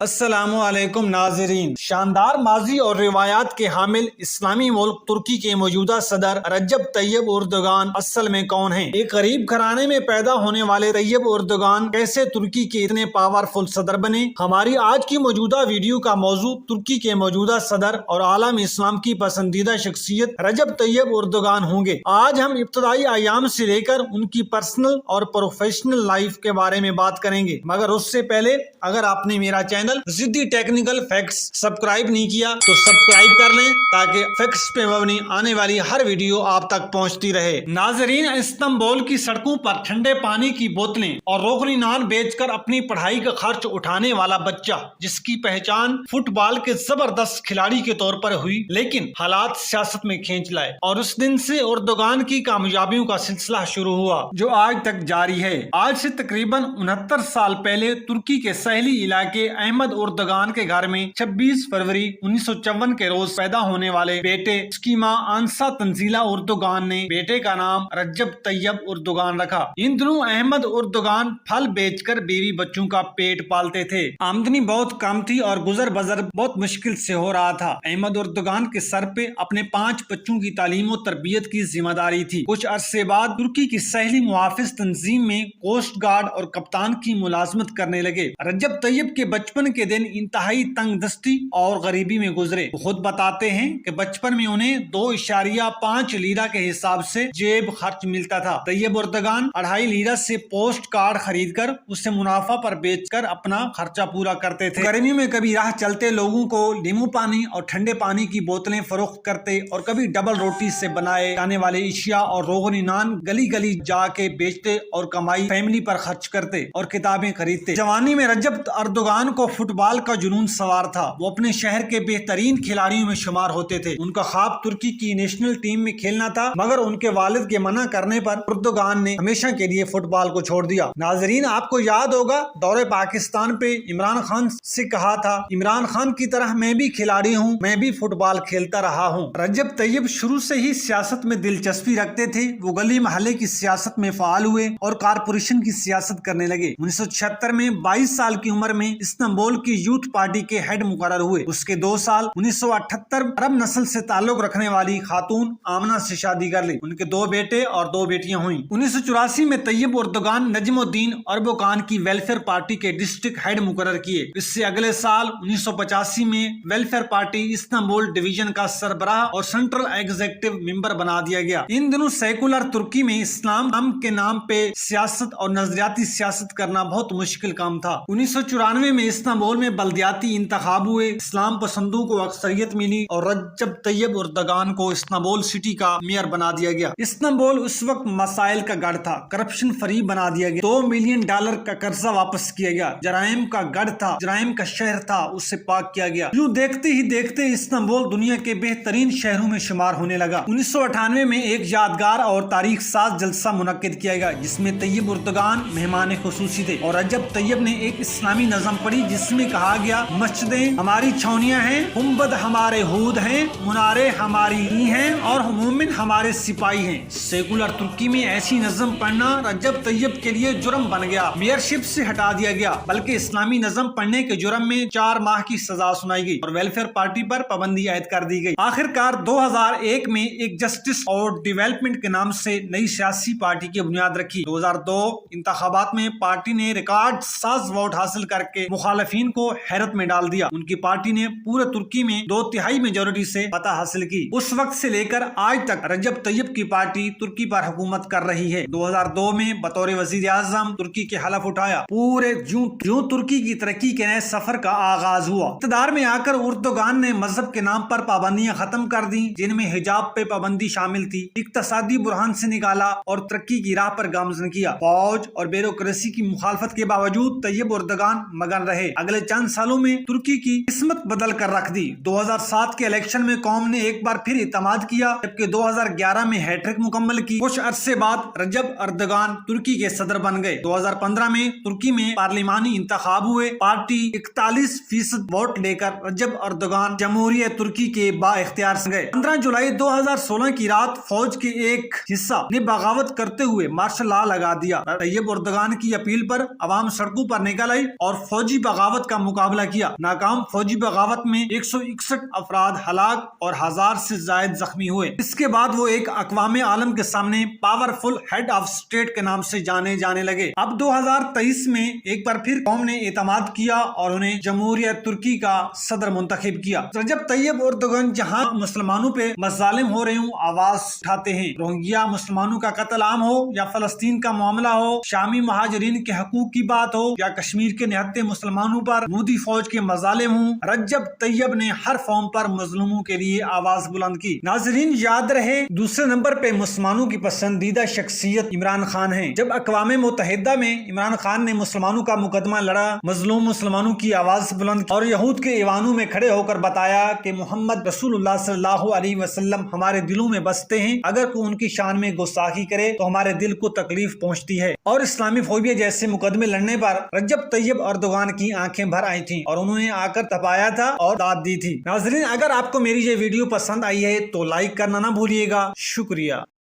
السلام علیکم ناظرین، شاندار ماضی اور روایات کے حامل اسلامی ملک ترکی کے موجودہ صدر رجب طیب اردوگان اصل میں کون ہیں؟ ایک غریب گھرانے میں پیدا ہونے والے طیب اردوگان کیسے ترکی کے اتنے پاورفل صدر بنے؟ ہماری آج کی موجودہ ویڈیو کا موضوع ترکی کے موجودہ صدر اور عالم اسلام کی پسندیدہ شخصیت رجب طیب اردوگان ہوں گے۔ آج ہم ابتدائی ایام سے لے کر ان کی پرسنل اور پروفیشنل لائف کے بارے میں بات کریں گے، مگر اس سے پہلے اگر آپ نے میرا چینل ضدی ٹیکنیکل فیکٹس سبسکرائب نہیں کیا تو سبسکرائب کر لیں تاکہ فیکٹس پہ مبنی آنے والی ہر ویڈیو آپ تک پہنچتی رہے۔ ناظرین، استنبول کی سڑکوں پر ٹھنڈے پانی کی بوتلیں اور روغنی نان بیچ کر اپنی پڑھائی کا خرچ اٹھانے والا بچہ، جس کی پہچان فٹ بال کے زبردست کھلاڑی کے طور پر ہوئی، لیکن حالات سیاست میں کھینچ لائے اور اس دن سے اردوگان کی کامیابیوں کا سلسلہ شروع ہوا جو آج تک جاری ہے۔ آج سے تقریباً 69 سال پہلے ترکی کے ساحلی علاقے احمد اردوگان کے گھر میں 26 فروری 1954 کے روز پیدا ہونے والے بیٹے اس کی ماں آنسا تنزیلہ اردوگان نے بیٹے کا نام رجب طیب اردوگان رکھا۔ ان دنوں احمد اردوگان پھل بیچ کر بیوی بچوں کا پیٹ پالتے تھے۔ آمدنی بہت کم تھی اور گزر بسر بہت مشکل سے ہو رہا تھا۔ احمد اردوگان کے سر پہ اپنے 5 بچوں کی تعلیم و تربیت کی ذمہ داری تھی۔ کچھ عرصے بعد ترکی کی ساحلی محافظ تنظیم میں کوسٹ گارڈ اور کپتان کی ملازمت کرنے لگے۔ رجب طیب کے بچپن کے دن انتہائی تنگ دستی اور غریبی میں گزرے۔ وہ خود بتاتے ہیں کہ بچپن میں انہیں 2.5 لیرہ کے حساب سے جیب خرچ ملتا تھا۔ طیب اردوگان 2.5 لیرہ سے پوسٹ کارڈ خرید کر اسے منافع پر بیچ کر اپنا خرچہ پورا کرتے تھے۔ گرمیوں میں کبھی راہ چلتے لوگوں کو لیمو پانی اور ٹھنڈے پانی کی بوتلیں فروخت کرتے اور کبھی ڈبل روٹی سے بنائے جانے والے اشیاء اور روغنی نان گلی گلی جا کے بیچتے اور کمائی فیملی پر خرچ کرتے اور کتابیں خریدتے۔ جوانی میں رجب اردوگان کو فٹ بال کا جنون سوار تھا۔ وہ اپنے شہر کے بہترین کھلاڑیوں میں شمار ہوتے تھے۔ ان کا خواب ترکی کی نیشنل ٹیم میں کھیلنا تھا، مگر ان کے والد کے منع کرنے پر اردوگان نے ہمیشہ کے لیے فٹ بال کو چھوڑ دیا۔ ناظرین، آپ کو یاد ہوگا دورے پاکستان پہ عمران خان سے کہا تھا، عمران خان کی طرح میں بھی کھلاڑی ہوں، میں بھی فٹ بال کھیلتا رہا ہوں۔ رجب طیب شروع سے ہی سیاست میں دلچسپی رکھتے تھے۔ وہ گلی محلے کی سیاست میں فعال ہوئے اور کارپوریشن کی سیاست کرنے لگے۔ 1976 میں 22 سال کی عمر میں استنبول کی یوتھ پارٹی کے ہیڈ مقرر ہوئے۔ اس کے 2 سال 1978 عرب نسل سے تعلق رکھنے والی خاتون آمنہ سے شادی کر لی۔ ان کے 2 بیٹے اور 2 بیٹیاں ہوئیں۔ 1984 میں طیب اردوگان نجم الدین اربکان کی ویلفیئر پارٹی کے ڈسٹرکٹ ہیڈ مقرر کیے۔ اس سے اگلے سال 1985 میں ویلفیئر پارٹی استنبول ڈویژن کا سربراہ اور سینٹرل ایگزیکٹو ممبر بنا دیا گیا۔ ان دنوں سیکولر ترکی میں اسلام کے نام پہ سیاست اور نظریاتی سیاست کرنا بہت مشکل کام تھا۔ 1994 میں استنبول میں بلدیاتی انتخاب ہوئے، اسلام پسندوں کو اکثریت ملی اور رجب طیب اردوگان کو استنبول سٹی کا میئر بنا دیا گیا۔ استنبول اس وقت مسائل کا گڑھ تھا، کرپشن فری بنا دیا گیا، $2 ملین کا قرضہ واپس کیا گیا، جرائم کا گڑھ تھا، جرائم کا شہر تھا، اسے پاک کیا گیا۔ یوں دیکھتے ہی دیکھتے استنبول دنیا کے بہترین شہروں میں شمار ہونے لگا۔ 1998 میں ایک یادگار اور تاریخ ساز جلسہ منعقد کیا گیا جس میں طیب اردوگان مہمان خصوصی تھے اور رجب طیب نے ایک اسلامی نظم پڑھی جس میں کہا گیا، مسجدیں ہماری چھاؤنیاں ہیں، گنبد ہمارے ہود ہیں، منارے ہماری ای ہیں اور مومن ہمارے سپاہی ہیں۔ سیکولر ترکی میں ایسی نظم پڑھنا رجب طیب کے لیے جرم بن گیا۔ میئرشپ سے ہٹا دیا گیا، بلکہ اسلامی نظم پڑھنے کے جرم میں 4 ماہ کی سزا سنائی گئی اور ویلفیئر پارٹی پر پابندی عائد کر دی گئی۔ آخرکار 2001 میں ایک جسٹس اور ڈیولپمنٹ کے نام سے نئی سیاسی پارٹی کی بنیاد رکھی۔ 2002 انتخابات میں پارٹی نے ریکارڈ ساز ووٹ حاصل کر کے مخالفین کو حیرت میں ڈال دیا۔ ان کی پارٹی نے پورے ترکی میں 2/3 میجورٹی سے فتح حاصل کی۔ اس وقت سے لے کر آج تک رجب طیب کی پارٹی ترکی پر حکومت کر رہی ہے۔ 2002 میں بطور وزیر اعظم ترکی کے حلف اٹھایا۔ پورے جون ترکی کی ترقی کے نئے سفر کا آغاز ہوا۔ اقتدار میں آ کر اردوگان نے مذہب کے نام پر پابندیاں ختم کر دی، جن میں حجاب پہ پابندی شامل تھی، اقتصادی بحران سے نکالا اور ترقی کی راہ پر گامزن کیا۔ فوج اور بیوروکریسی کی مخالفت کے باوجود طیب اردوگان مگن رہے۔ اگلے چند سالوں میں ترکی کی قسمت بدل کر رکھ دی۔ 2007 کے الیکشن میں قوم نے ایک بار پھر اعتماد کیا، جبکہ 2011 میں ہیٹرک مکمل کی۔ کچھ عرصے بعد رجب اردوگان ترکی کے صدر بن گئے۔ 2015 میں ترکی میں پارلیمانی انتخاب ہوئے۔ پارٹی 41% ووٹ لے کر رجب اردوگان جمہوریہ ترکی کے با اختیار سے گئے۔ 15 جولائی 2016 کی رات فوج کے ایک حصہ نے بغاوت کرتے ہوئے مارشل لا لگا دیا۔ طیب اردوگان کی اپیل پر عوام سڑکوں پر نکل آئی اور فوجی بغاوت بغاوت کا مقابلہ کیا۔ ناکام فوجی بغاوت میں 161 افراد ہلاک اور 1000 سے زائد زخمی ہوئے۔ اس کے بعد وہ ایک اقوام عالم کے سامنے پاورفل ہیڈ آف اسٹیٹ کے نام سے جانے جانے لگے۔ اب 2023 میں ایک بار پھر قوم نے اعتماد کیا اور انہیں جمہوریہ ترکی کا صدر منتخب کیا۔ رجب طیب اردوغان جہاں مسلمانوں پہ مظالم ہو رہے ہوں آواز اٹھاتے ہیں، روہنگیا مسلمانوں کا قتل عام ہو یا فلسطین کا معاملہ ہو، شامی مہاجرین کے حقوق کی بات ہو یا کشمیر کے نہتے مسلمانوں پر مودی فوج کے مظالم ہوں، رجب طیب نے ہر فارم پر مظلوموں کے لیے آواز بلند کی۔ ناظرین یاد رہے دوسرے نمبر پہ مسلمانوں کی پسندیدہ شخصیت عمران خان ہیں۔ جب اقوام متحدہ میں عمران خان نے مسلمانوں کا مقدمہ لڑا، مظلوم مسلمانوں کی آواز بلند کی اور یہود کے ایوانوں میں کھڑے ہو کر بتایا کہ محمد رسول اللہ صلی اللہ علیہ وسلم ہمارے دلوں میں بستے ہیں، اگر کوئی ان کی شان میں گستاخی کرے تو ہمارے دل کو تکلیف پہنچتی ہے۔ اور اسلامی فوبیا جیسے مقدمے لڑنے پر رجب طیب اردوغان کی آنکھیں بھر آئی تھیں اور انہوں نے آ کر تپایا تھا اور داد دی تھی۔ ناظرین اگر آپ کو میری یہ ویڈیو پسند آئی ہے تو لائک کرنا نہ بھولیے گا۔ شکریہ۔